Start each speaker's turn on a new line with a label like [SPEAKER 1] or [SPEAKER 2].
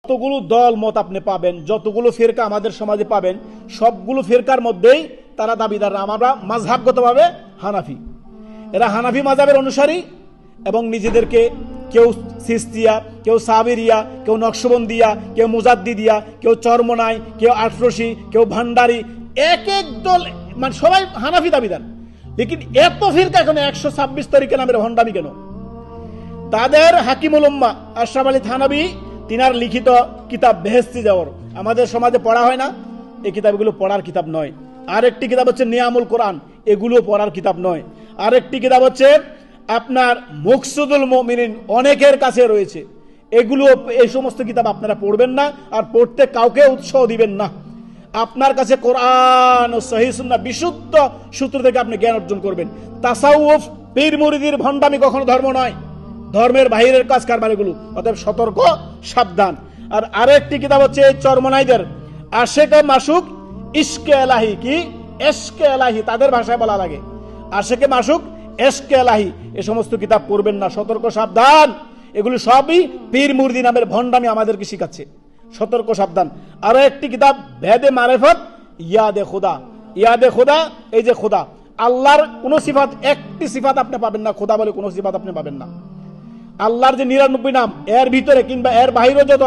[SPEAKER 1] যতগুলো দল মত আপনি পাবেন, যতগুলো ফিরকা আমাদের সমাজে পাবেন, সবগুলো ফিরকার মধ্যেই তারা দাবিদার আমরা মাযহাবগতভাবে হানাফি। এরা হানাফি মাযহাবের অনুসারী এবং নিজেদেরকে কেউ সিস্তিয়া, কেউ সাবিরিয়া, কেউ নকশবন্দিয়া, কেউ মুজাদ্দিদিয়া, কেউ চরমনাই, কেউ আটরশি, কেউ ভান্ডারি, এক এক দল মানে সবাই হানাফি দাবিদার। লেকিন এত ফিরকা এখন 126 তারিখে নামের ভণ্ডামি কেন? তাদের হাকিমুল উম্মাহ আশরাফ আলী থানভী তিনার লিখিত কিতাব বেহেশতি জাওর আমাদের সমাজে পড়া হয় না। এই কিতাবগুলো পড়ার কিতাব নয়। আরেকটি কিতাব হচ্ছে নিয়ামুল কোরআন, এগুলো পড়ার কিতাব নয়। আরেকটি কিতাব হচ্ছে আপনার মুকসুদুল মুমিনিন, অনেকের কাছে রয়েছে। এগুলো এই সমস্ত কিতাব আপনারা পড়বেন না, আর পড়তে কাউকে উৎসাহ দিবেন না। আপনার কাছে কোরআন ও সহিহ সুন্নাহ বিশুদ্ধ সূত্র থেকে আপনি জ্ঞান অর্জন করবেন। তাসাউফ, পীর মুরিদির ভণ্ডামি কখনো ধর্ম নয়, ধর্মের বাহিরের কাজ কারবার এগুলো। অতএব সতর্ক, সাবধান। আর আরেকটি কিতাব হচ্ছে চরমনাইদের আশেকে মাসুক ইশকে এলাহি, কি এশকে এলাহি তাদের ভাষায় বলা লাগে, আশেকে মাসুক এশকে এলাহি। এই সমস্ত কিতাব পড়বেন না, সতর্ক সাবধান। এগুলো সবই পীর মুরিদি নামের ভণ্ডামি আমাদেরকে শিখাচ্ছে, সতর্ক সাবধান। আরো একটি কিতাব ভেদে মারেফত ইয়াদে খুদা, ইয়াদে খুদা, এই যে খুদা, আল্লাহর কোন সিফাত, একটি সিফাত আপনি পাবেন না, খোদা বলে কোন সিফাত আপনি পাবেন না। আল্লাহর যে 99 নাম, এর ভিতরে কিংবা এর বাহিরে যত